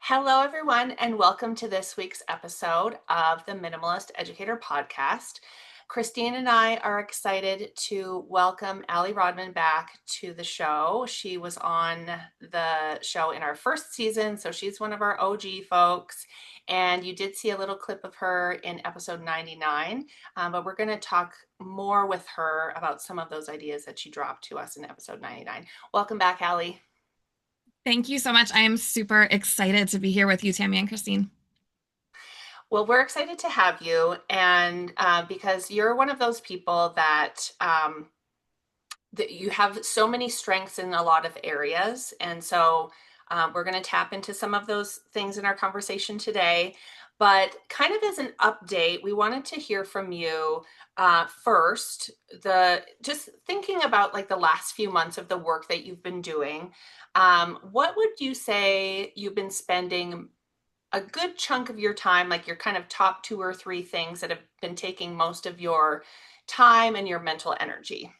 Hello, everyone, and welcome to this week's episode of the Minimalist Educator podcast. Christine and I are excited to welcome Allie Rodman back to the show. She was on the show in our first season, so she's one of our OG folks. And you did see a little clip of her in episode 99, but we're going to talk more with her about some of those ideas that she dropped to us in episode 99. Welcome back, Allie. Thank you so much. I am super excited to be here with you, Tammy and Christine. Well, we're excited to have you, and because you're one of those people that you have so many strengths in a lot of areas, and so we're going to tap into some of those things in our conversation today. But kind of as an update, we wanted to hear from you first. The just thinking about like the last few months of the work that you've been doing. What would you say you've been spending a good chunk of your time, like your kind of top two or three things that have been taking most of your time and your mental energy?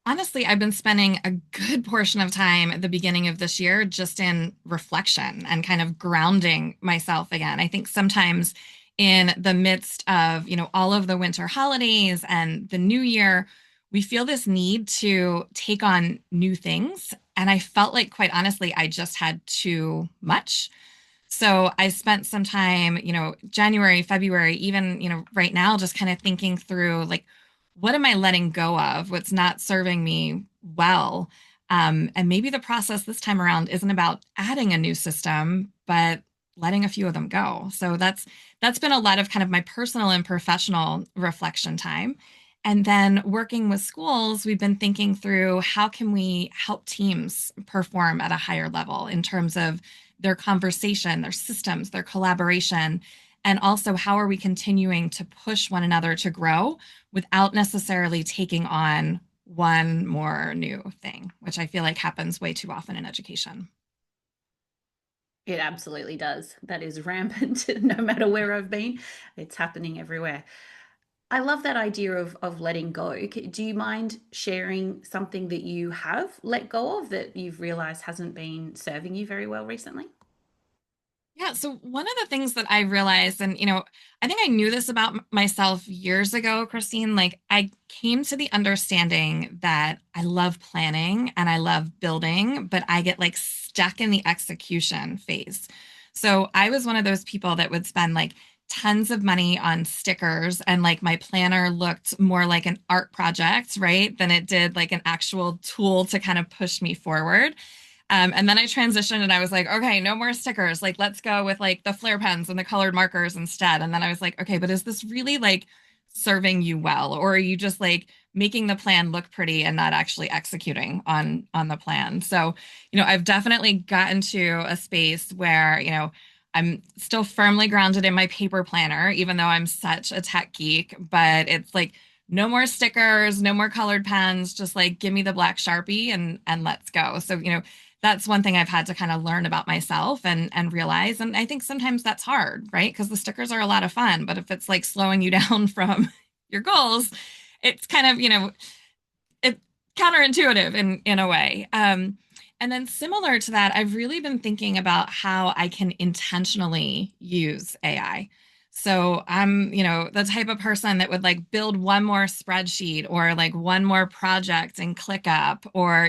Honestly, I've been spending a good portion of time at the beginning of this year just in reflection and kind of grounding myself again. I think sometimes in the midst of, all of the winter holidays and the new year, we feel this need to take on new things. And I felt like, quite honestly, I just had too much. So I spent some time, January, February, even, right now, just kind of thinking through like, what am I letting go of? What's not serving me well? And maybe the process this time around isn't about adding a new system, but letting a few of them go. So that's been a lot of kind of my personal and professional reflection time. And then working with schools, we've been thinking through how can we help teams perform at a higher level in terms of their conversation, their systems, their collaboration, and also how are we continuing to push one another to grow without necessarily taking on one more new thing, which I feel like happens way too often in education. It absolutely does. That is rampant no matter where I've been. It's happening everywhere. I love that idea of letting go. Do you mind sharing something that you have let go of that you've realized hasn't been serving you very well recently? Yeah, so one of the things that I realized, and I think I knew this about myself years ago, Christine, like I came to the understanding that I love planning and I love building, but I get like stuck in the execution phase. So I was one of those people that would spend like tons of money on stickers and like my planner looked more like an art project, right, than it did like an actual tool to kind of push me forward. And then I transitioned and I was like, okay, no more stickers. Like, let's go with like the flare pens and the colored markers instead. And then I was like, okay, but is this really like serving you well? Or are you just like making the plan look pretty and not actually executing on the plan? So, I've definitely gotten to a space where, I'm still firmly grounded in my paper planner, even though I'm such a tech geek, but it's like no more stickers, no more colored pens, just like give me the black Sharpie and let's go. So, that's one thing I've had to kind of learn about myself and realize. And I think sometimes that's hard, right? Because the stickers are a lot of fun, but if it's like slowing you down from your goals, it's kind of, it counterintuitive in a way. And then similar to that, I've really been thinking about how I can intentionally use AI. So I'm, the type of person that would like build one more spreadsheet or like one more project in ClickUp or,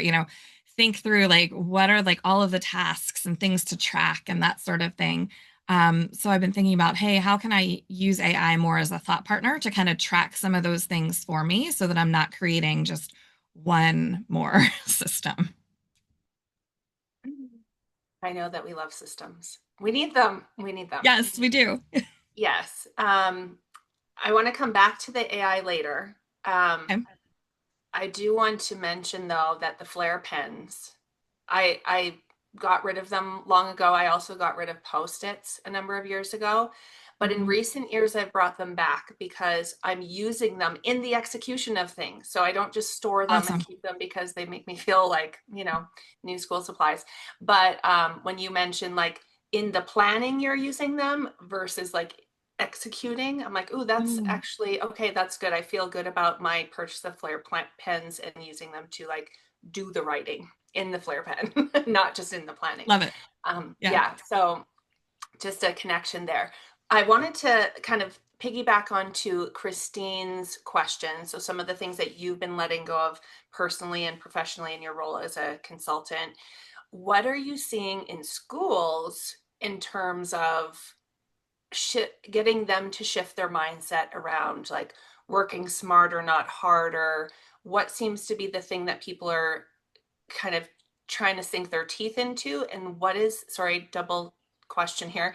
think through like what are like all of the tasks and things to track and that sort of thing. So I've been thinking about, hey, how can I use AI more as a thought partner to kind of track some of those things for me so that I'm not creating just one more system. I know that we love systems. We need them. We need them. Yes, we do. Yes. I want to come back to the AI later. Okay. I do want to mention though that the flare pens, I got rid of them long ago. I also got rid of Post-its a number of years ago. But in Mhm. recent years, I've brought them back because I'm using them in the execution of things. So I don't just store them and Awesome. keep them because they make me feel like, new school supplies. But when you mention like in the planning, you're using them versus like executing, I'm like, oh, that's Ooh. actually okay. That's good. I feel good about my purchase of flare pens and using them to like do the writing in the flare pen, not just in the planning. Love it. Yeah. Yeah, so just a connection there. I wanted to kind of piggyback onto Christine's question. So some of the things that you've been letting go of personally and professionally in your role as a consultant. What are you seeing in schools in terms of getting them to shift their mindset around like working smarter, not harder? What seems to be the thing that people are kind of trying to sink their teeth into? And what is, sorry, double question here,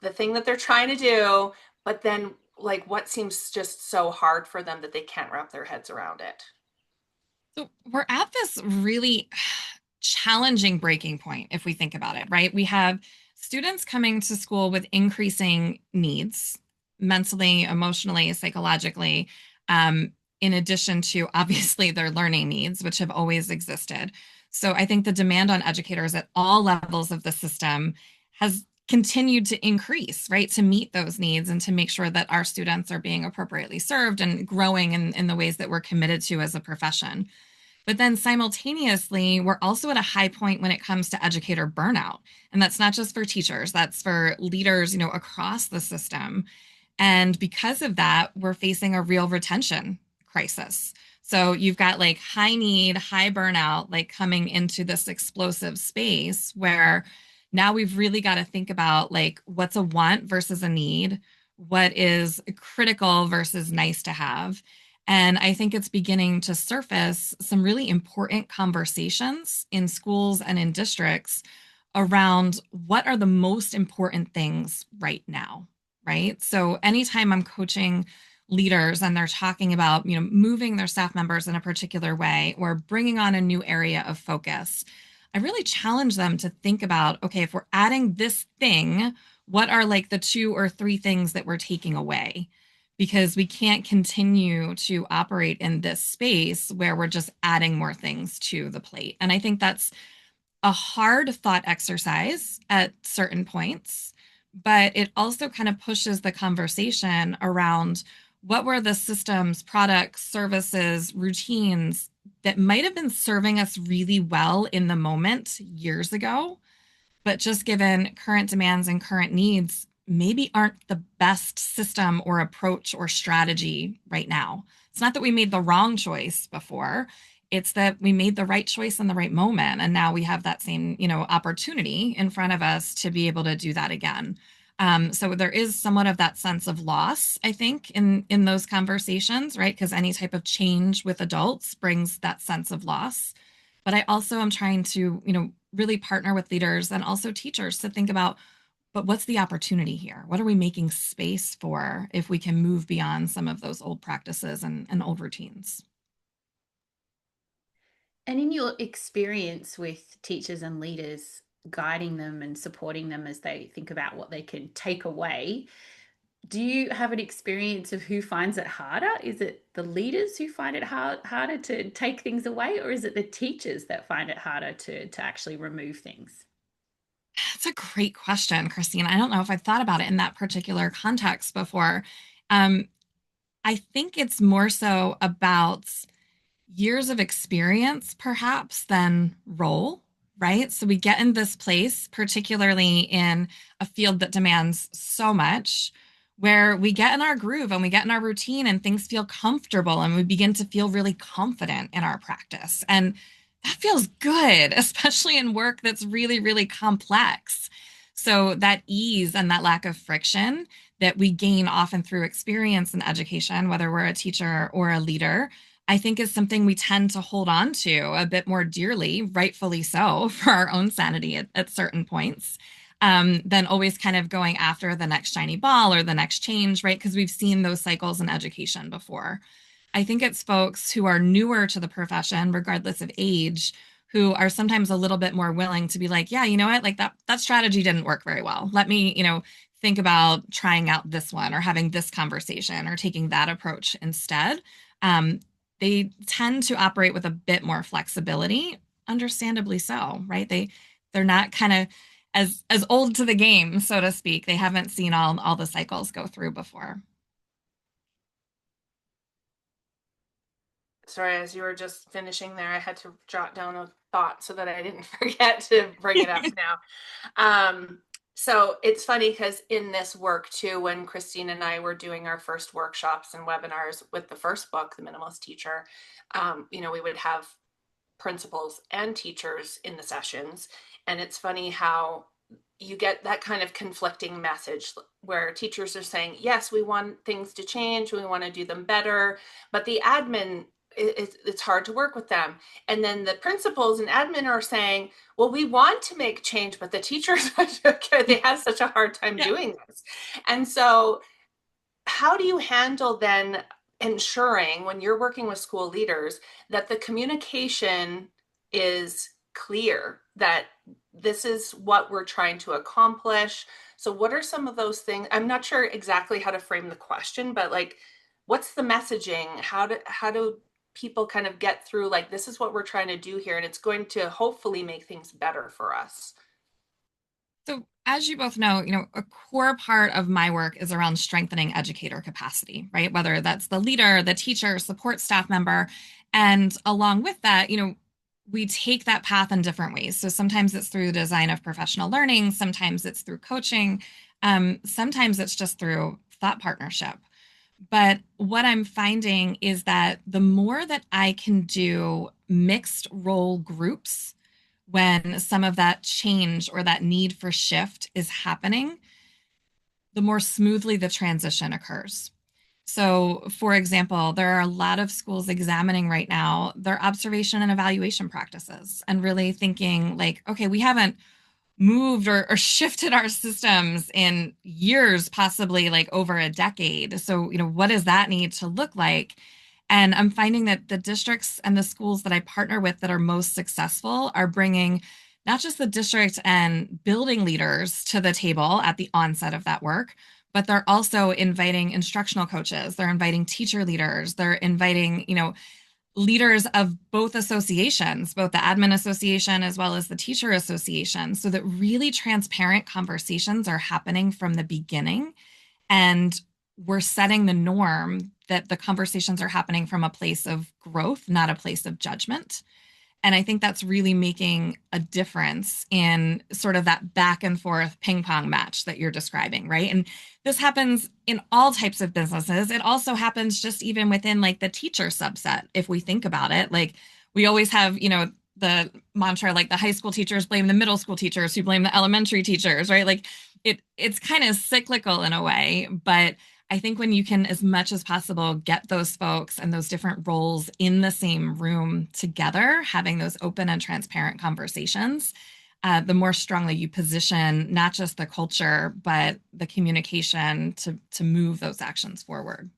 the thing that they're trying to do, but then like what seems just so hard for them that they can't wrap their heads around it? So we're at this really challenging breaking point if we think about it, right? We have students coming to school with increasing needs mentally, emotionally, psychologically, in addition to obviously their learning needs, which have always existed. So I think the demand on educators at all levels of the system has continued to increase, right, to meet those needs and to make sure that our students are being appropriately served and growing in the ways that we're committed to as a profession. But then simultaneously, we're also at a high point when it comes to educator burnout. And that's not just for teachers, that's for leaders, across the system. And because of that, we're facing a real retention crisis. So you've got like high need, high burnout, like coming into this explosive space where now we've really got to think about like what's a want versus a need, what is critical versus nice to have. And I think it's beginning to surface some really important conversations in schools and in districts around what are the most important things right now, right? So anytime I'm coaching leaders and they're talking about, moving their staff members in a particular way or bringing on a new area of focus, I really challenge them to think about, okay, if we're adding this thing, what are like the two or three things that we're taking away? Because we can't continue to operate in this space where we're just adding more things to the plate. And I think that's a hard thought exercise at certain points, but it also kind of pushes the conversation around what were the systems, products, services, routines that might have been serving us really well in the moment years ago, but just given current demands and current needs, maybe aren't the best system or approach or strategy right now. It's not that we made the wrong choice before, it's that we made the right choice in the right moment. And now we have that same, opportunity in front of us to be able to do that again. So there is somewhat of that sense of loss, I think, in those conversations, right? Because any type of change with adults brings that sense of loss. But I also am trying to, really partner with leaders and also teachers to think about, but what's the opportunity here? What are we making space for if we can move beyond some of those old practices and old routines? And in your experience with teachers and leaders, guiding them and supporting them as they think about what they can take away, do you have an experience of who finds it harder? Is it the leaders who find it harder to take things away, or is it the teachers that find it harder to actually remove things? That's a great question, Christine. I don't know if I've thought about it in that particular context before. Um, I think it's more so about years of experience, perhaps, than role, right? So we get in this place, particularly in a field that demands so much, where we get in our groove and we get in our routine and things feel comfortable and we begin to feel really confident in our practice. And that feels good, especially in work that's really, really complex. So that ease and that lack of friction that we gain often through experience in education, whether we're a teacher or a leader, I think is something we tend to hold on to a bit more dearly, rightfully so, for our own sanity at certain points, than always kind of going after the next shiny ball or the next change, right? Because we've seen those cycles in education before. I think it's folks who are newer to the profession, regardless of age, who are sometimes a little bit more willing to be like, yeah, you know what, like that strategy didn't work very well. Let me, think about trying out this one or having this conversation or taking that approach instead. Um, they tend to operate with a bit more flexibility, understandably so, right? They're not kind of as old to the game, so to speak. They haven't seen all the cycles go through before. Sorry, as you were just finishing there, I had to jot down a thought so that I didn't forget to bring it up now. Um, so it's funny because in this work too, when Christine and I were doing our first workshops and webinars with the first book, The Minimalist Teacher, we would have principals and teachers in the sessions. And it's funny how you get that kind of conflicting message where teachers are saying, yes, we want things to change, we want to do them better, but the admin, it's hard to work with them. And then the principals and admin are saying, well, we want to make change, but the teachers, they have such a hard time Yeah. doing this. And so how do you handle then ensuring when you're working with school leaders that the communication is clear, that this is what we're trying to accomplish? So what are some of those things? I'm not sure exactly how to frame the question, but like, what's the messaging? How do people kind of get through, like, this is what we're trying to do here, and it's going to hopefully make things better for us? So, as you both know, a core part of my work is around strengthening educator capacity, right? Whether that's the leader, the teacher, support staff member. And along with that, we take that path in different ways. So sometimes it's through the design of professional learning, sometimes it's through coaching, sometimes it's just through thought partnership. But what I'm finding is that the more that I can do mixed role groups, when some of that change or that need for shift is happening, the more smoothly the transition occurs. So, for example, there are a lot of schools examining right now their observation and evaluation practices and really thinking, like, okay, we haven't moved or shifted our systems in years, possibly like over a decade. So, what does that need to look like? And I'm finding that the districts and the schools that I partner with that are most successful are bringing not just the district and building leaders to the table at the onset of that work, but they're also inviting instructional coaches, they're inviting teacher leaders, they're inviting, leaders of both associations, both the admin association as well as the teacher association, so that really transparent conversations are happening from the beginning. And we're setting the norm that the conversations are happening from a place of growth, not a place of judgment. And I think that's really making a difference in sort of that back and forth ping pong match that you're describing, right? And this happens in all types of businesses. It also happens just even within like the teacher subset. If we think about it, like we always have, the mantra, like the high school teachers blame the middle school teachers who blame the elementary teachers, right? Like it's kind of cyclical in a way, but I think when you can, as much as possible, get those folks and those different roles in the same room together, having those open and transparent conversations, the more strongly you position not just the culture, but the communication to move those actions forward.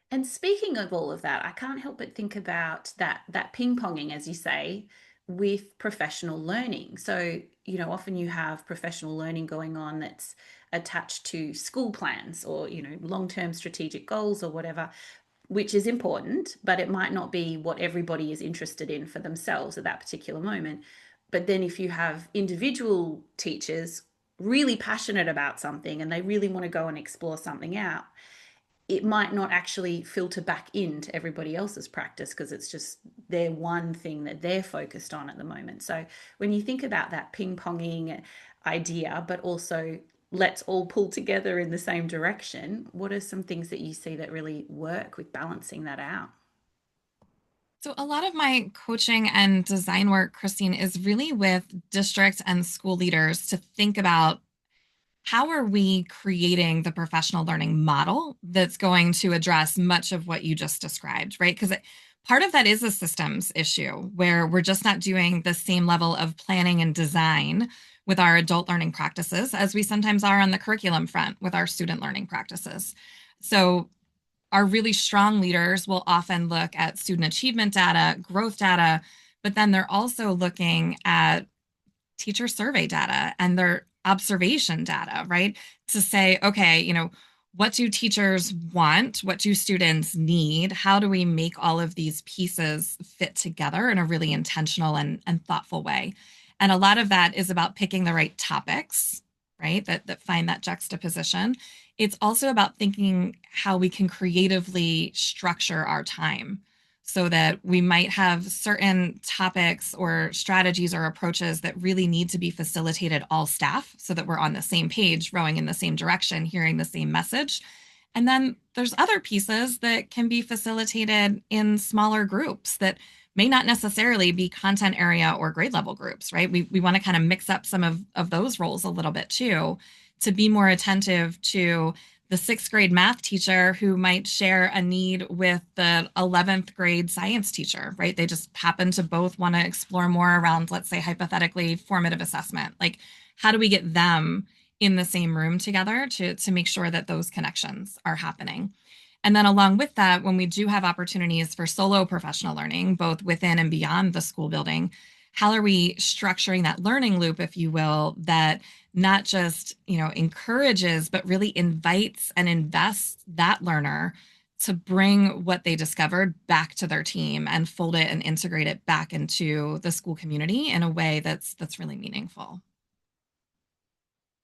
And speaking of all of that, I can't help but think about that ping-ponging, as you say, with professional learning. So, often you have professional learning going on that's attached to school plans or, long-term strategic goals or whatever, which is important, but it might not be what everybody is interested in for themselves at that particular moment. But then if you have individual teachers really passionate about something and they really want to go and explore something out, it might not actually filter back into everybody else's practice because it's just their one thing that they're focused on at the moment. So when you think about that ping-ponging idea, but also let's all pull together in the same direction, what are some things that you see that really work with balancing that out? So, a lot of my coaching and design work, Christine, is really with district and school leaders to think about how are we creating the professional learning model that's going to address much of what you just described, right? Because part of that is a systems issue where we're just not doing the same level of planning and design with our adult learning practices as we sometimes are on the curriculum front with our student learning practices. So, our really strong leaders will often look at student achievement data, growth data, but then they're also looking at teacher survey data and their observation data, right? To say, okay, what do teachers want? What do students need? How do we make all of these pieces fit together in a really intentional and thoughtful way? And a lot of that is about picking the right topics, right? That find that juxtaposition. It's also about thinking how we can creatively structure our time. so that we might have certain topics or strategies or approaches that really need to be facilitated all staff so that we're on the same page, rowing in the same direction, hearing the same message. And then there's other pieces that can be facilitated in smaller groups that may not necessarily be content area or grade level groups, right? We want to kind of mix up some of those roles a little bit too, to be more attentive to the sixth grade math teacher who might share a need with the 11th grade science teacher, right? They just happen to both want to explore more around, let's say, hypothetically formative assessment. Like, how do we get them in the same room together to make sure that those connections are happening? And then along with that, when we do have opportunities for solo professional learning, both within and beyond the school building, how are we structuring that learning loop, if you will, that not just, encourages, but really invites and invests that learner to bring what they discovered back to their team and fold it and integrate it back into the school community in a way that's really meaningful.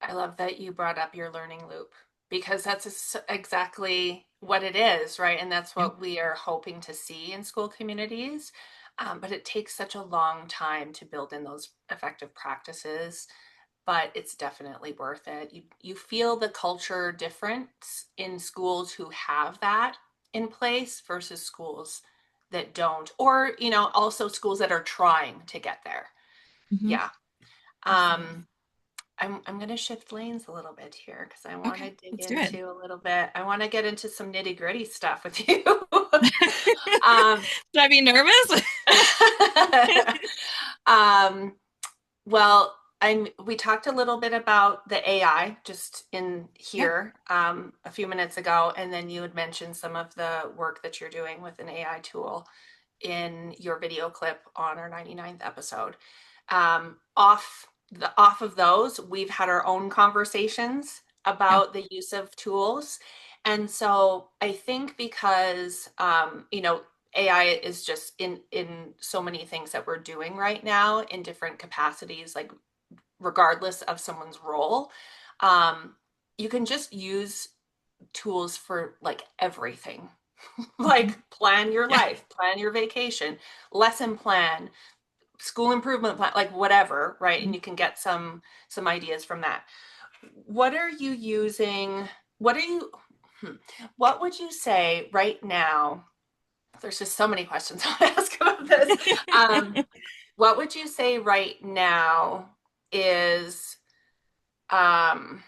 I love that you brought up your learning loop because that's exactly what it is, right? And that's Yeah. what we are hoping to see in school communities. But it takes such a long time to build in those effective practices, but it's definitely worth it. You feel the culture difference in schools who have that in place versus schools that don't, or also schools that are trying to get there. Mhm. Yeah. Absolutely. Um, I'm going to shift lanes a little bit here because I want to Okay, dig let's do it. into a little bit. I want to get into some nitty gritty stuff with you. um, Should I be nervous? um, well, we talked a little bit about the AI just in Yeah. here a few minutes ago, and then you had mentioned some of the work that you're doing with an AI tool in your video clip on our 99th episode. Off of those, we've had our own conversations Yeah. about the use of tools. And so I think because AI is just in so many things that we're doing right now in different capacities, like regardless of someone's role, um, you can just use tools for like everything. Mhm. Like plan your Yeah. life, plan your vacation, lesson plan, school improvement plan, like whatever, right? And Mhm. you can get some ideas from that. What are you using? What are you what would you say right now? There's just so many questions I want to ask about this. What would you say right now is um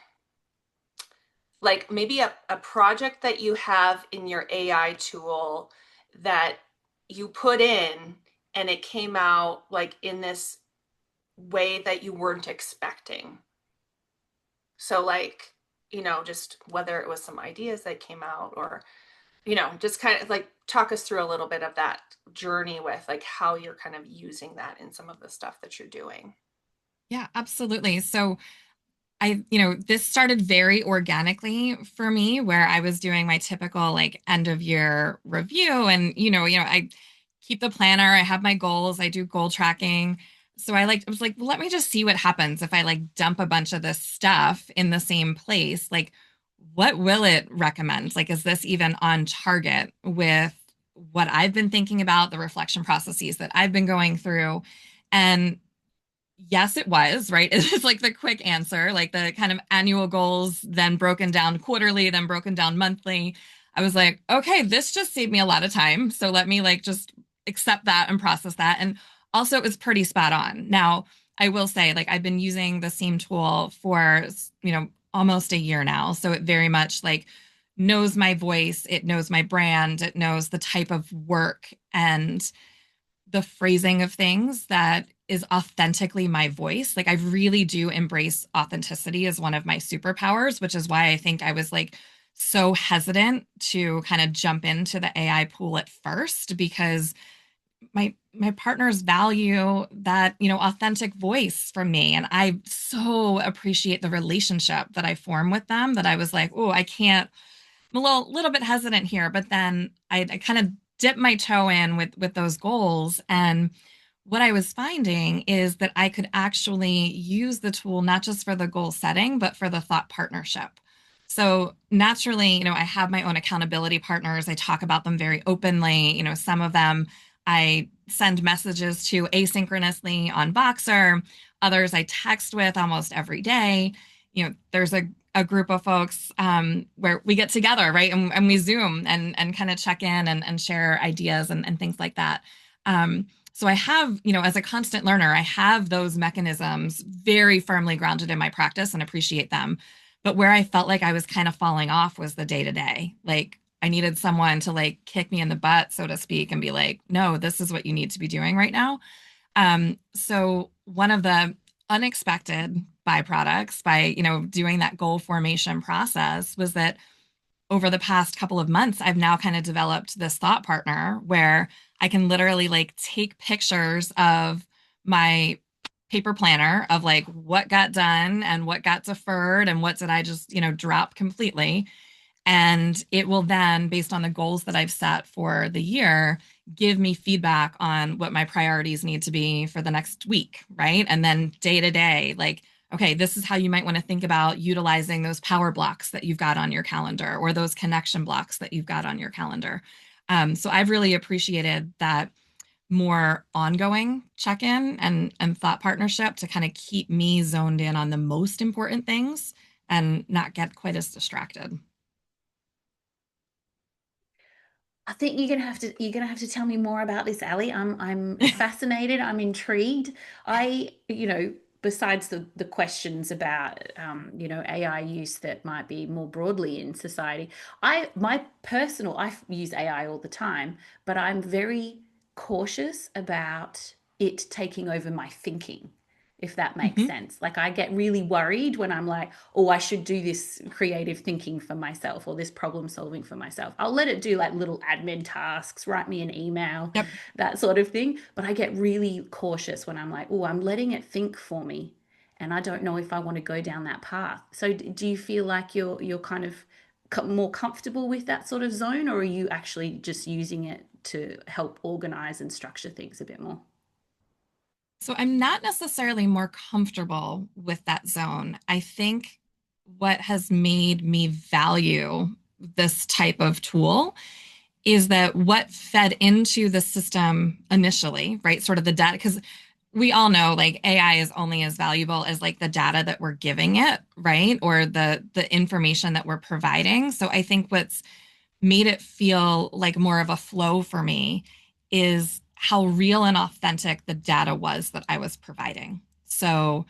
like maybe a project that you have in your AI tool that you put in and it came out like in this way that you weren't expecting? So like, just whether it was some ideas that came out or, just kind of like talk us through a little bit of that journey with like how you're kind of using that in some of the stuff that you're doing. Yeah, absolutely. So this started very organically for me where I was doing my typical like end of year review and I keep the planner, I have my goals, I do goal tracking. So I was like, well, let me just see what happens if I like dump a bunch of this stuff in the same place. Like, what will it recommend? Like, is this even on target with what I've been thinking about, the reflection processes that I've been going through? And yes, it was, right? It's like the quick answer, like the kind of annual goals, then broken down quarterly, then broken down monthly. I was like, okay, this just saved me a lot of time. So let me like just accept that and process that. And also, it was pretty spot on. Now, I will say, like, I've been using the same tool for, almost a year now. So it very much like knows my voice, it knows my brand, it knows the type of work and the phrasing of things that is authentically my voice. Like I really do embrace authenticity as one of my superpowers, which is why I think I was like so hesitant to kind of jump into the AI pool at first because my partners value that, authentic voice from me and I so appreciate the relationship that I form with them that I was like, "Oh, I can't I'm a little bit hesitant here, but then I kind of dipped my toe in with those goals. And what I was finding is that I could actually use the tool not just for the goal setting, but for the thought partnership. So naturally, I have my own accountability partners. I talk about them very openly. Some of them I send messages to asynchronously on Voxer. Others I text with almost every day. There's a group of folks where we get together, right? And we Zoom and kind of check in and share ideas and things like that. So I have, as a constant learner, I have those mechanisms very firmly grounded in my practice and appreciate them. But where I felt like I was kind of falling off was the day to day. Like I needed someone to like kick me in the butt, so to speak, and be like, no, this is what you need to be doing right now. So one of the unexpected byproducts by, doing that goal formation process was that over the past couple of months, I've now kind of developed this thought partner where I can literally like take pictures of my paper planner of like what got done and what got deferred and what did I just, drop completely. And it will then, based on the goals that I've set for the year, give me feedback on what my priorities need to be for the next week, right? And then day to day, like, okay, this is how you might want to think about utilizing those power blocks that you've got on your calendar or those connection blocks that you've got on your calendar. So I've really appreciated that more ongoing check-in and thought partnership to kind of keep me zoned in on the most important things and not get quite as distracted. I think you're gonna have to tell me more about this, Ali. I'm fascinated. I'm intrigued. Besides the questions about AI use that might be more broadly in society, I use AI all the time, but I'm very cautious about it taking over my thinking, if that makes Mhm. sense. Like I get really worried when I'm like, oh, I should do this creative thinking for myself or this problem solving for myself. I'll let it do like little admin tasks, write me an email, Yep. that sort of thing. But I get really cautious when I'm like, oh, I'm letting it think for me. And I don't know if I want to go down that path. So do you feel like you're kind of more comfortable with that sort of zone, or are you actually just using it to help organize and structure things a bit more? So I'm not necessarily more comfortable with that zone. I think what has made me value this type of tool is that what fed into the system initially, right? Sort of the data, because we all know like AI is only as valuable as like the data that we're giving it, right? Or the information that we're providing. So I think what's made it feel like more of a flow for me is how real and authentic the data was that I was providing. So,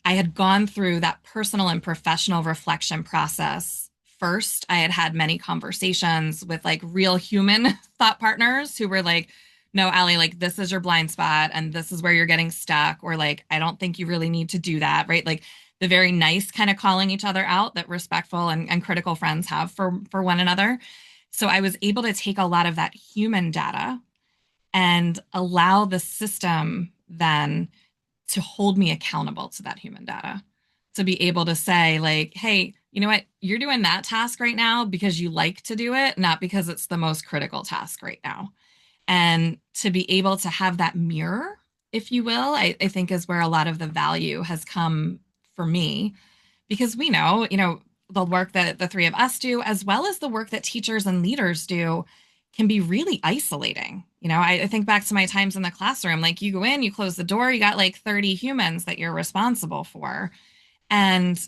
I had gone through that personal and professional reflection process first. I had had many conversations with like real human thought partners who were like, no, Allie, like this is your blind spot and this is where you're getting stuck, or like, I don't think you really need to do that, right? Like the very nice kind of calling each other out that respectful and critical friends have for one another. So I was able to take a lot of that human data and allow the system then to hold me accountable to that human data. To be able to say, like, hey, you know what? You're doing that task right now because you like to do it, not because it's the most critical task right now. And to be able to have that mirror, if you will, I think is where a lot of the value has come for me because we know, the work that the three of us do, as well as the work that teachers and leaders do, can be really isolating. I think back to my times in the classroom, like you go in, you close the door, you got like 30 humans that you're responsible for. And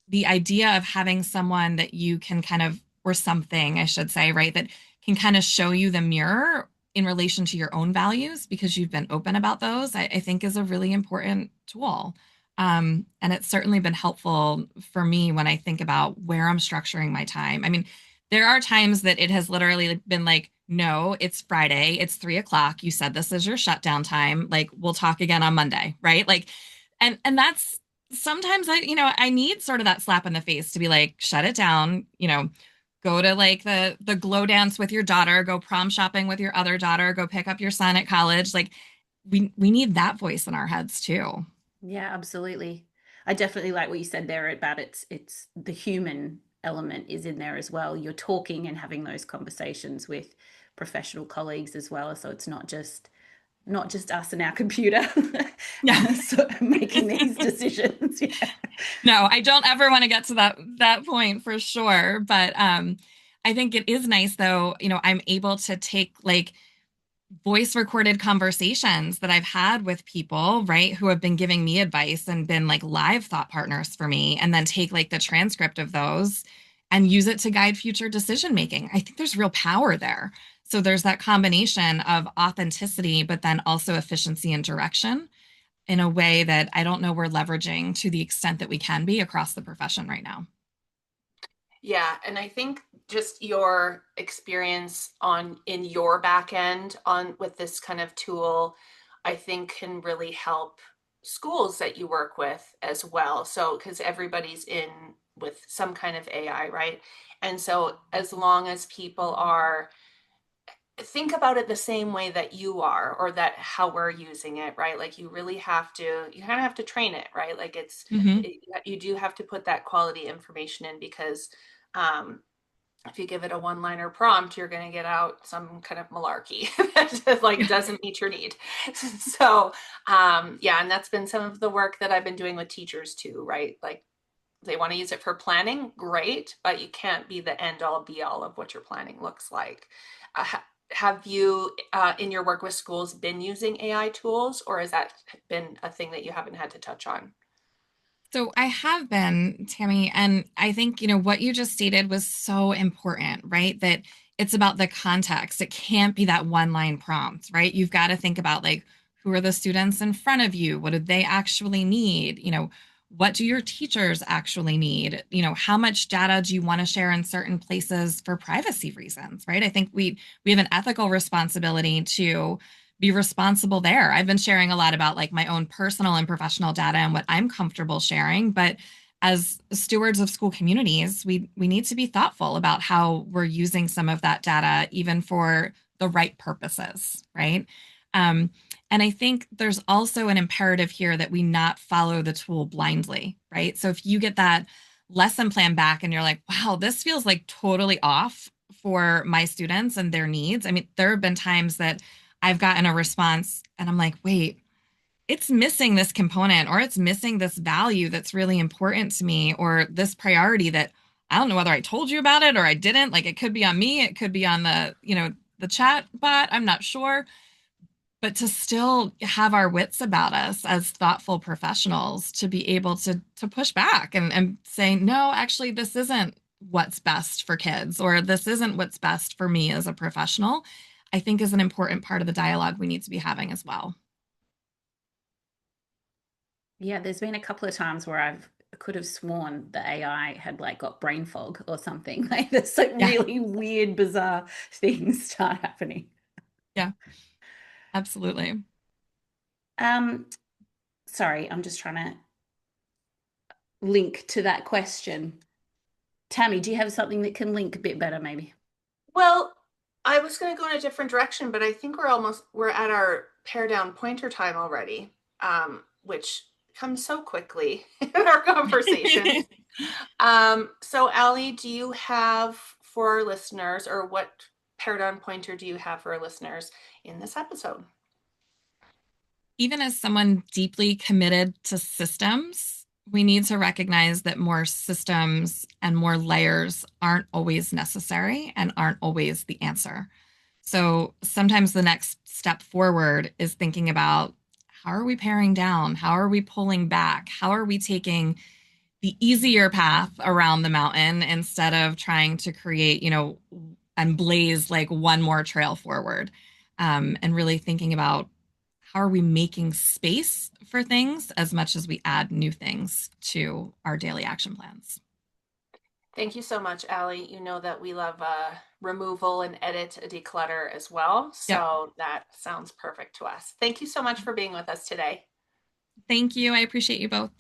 the idea of having someone that you can kind of, or something, I should say, right, that can kind of show you the mirror in relation to your own values because you've been open about those, I think is a really important tool. And it's certainly been helpful for me when I think about where I'm structuring my time. I mean, there are times that it has literally been like, no, it's Friday, it's 3 o'clock. You said this is your shutdown time. Like, we'll talk again on Monday, right? Like, and that's sometimes I need sort of that slap in the face to be like, shut it down, go to like the glow dance with your daughter, go prom shopping with your other daughter, go pick up your son at college. Like we need that voice in our heads too. Yeah, absolutely. I definitely like what you said there about it's the human element is in there as well. You're talking and having those conversations with professional colleagues as well. So it's not just not just us and our computer Yeah. so making these decisions. Yeah. No, I don't ever want to get to that point for sure. But I think it is nice though, I'm able to take like voice recorded conversations that I've had with people, right, who have been giving me advice and been like live thought partners for me, and then take like the transcript of those and use it to guide future decision making. I think there's real power there. So there's that combination of authenticity, but then also efficiency and direction in a way that I don't know we're leveraging to the extent that we can be across the profession right now. Yeah, and I think just your experience on in your back end on with this kind of tool, I think can really help schools that you work with as well. So, because everybody's in with some kind of AI, right? And so, as long as people are think about it the same way that you are or that how we're using it, right? Like you really have to you kind of have to train it, right? Like Hmm. you do have to put that quality information in because um if you give it a one liner prompt, you're going to get out some kind of malarkey that just, like doesn't meet your need. So yeah, and that's been some of the work that I've been doing with teachers too, right? Like they want to use it for planning, great, but you can't be the end all be all of what your planning looks like. Have you, in your work with schools, been using AI tools, or has that been a thing that you haven't had to touch on? So I have been, Tammy, and I think, what you just stated was so important, right? That it's about the context. It can't be that one line prompt, right? You've got to think about like, who are the students in front of you? What do they actually need? What do your teachers actually need? How much data do you want to share in certain places for privacy reasons, right? I think we have an ethical responsibility to be responsible there. I've been sharing a lot about like my own personal and professional data and what I'm comfortable sharing, but as stewards of school communities, we need to be thoughtful about how we're using some of that data even for the right purposes, right? Um, and I think there's also an imperative here that we not follow the tool blindly, right? So if you get that lesson plan back and you're like, wow, this feels like totally off for my students and their needs. I mean, there have been times that I've gotten a response and I'm like, wait, it's missing this component or it's missing this value that's really important to me or this priority that I don't know whether I told you about it or I didn't. Like it could be on me, it could be on the chat bot. I'm not sure. But to still have our wits about us as thoughtful professionals to be able to push back and say, no, actually, this isn't what's best for kids, or this isn't what's best for me as a professional, I think is an important part of the dialogue we need to be having as well. Yeah, there's been a couple of times where I've could have sworn the AI had like got brain fog or something. Like there's like Yeah, really weird, bizarre things start happening. yeah, absolutely. Um, Sorry, I'm just trying to link to that question. Tammy, do you have something that can link a bit better, maybe? Well, I was going to go in a different direction, but I think we're at our pare down pointer time already, which comes so quickly in our conversations. So Allie, do you have for our listeners, or what pare down pointer do you have for our listeners in this episode? Even as someone deeply committed to systems, we need to recognize that more systems and more layers aren't always necessary and aren't always the answer. So sometimes the next step forward is thinking about how are we paring down? How are we pulling back? How are we taking the easier path around the mountain instead of trying to create, and blaze like one more trail forward? And really thinking about how are we making space for things as much as we add new things to our daily action plans. Thank you so much, Allie. You know that we love removal and edit a declutter as well. Yep. So that sounds perfect to us. Thank you so much for being with us today. Thank you. I appreciate you both.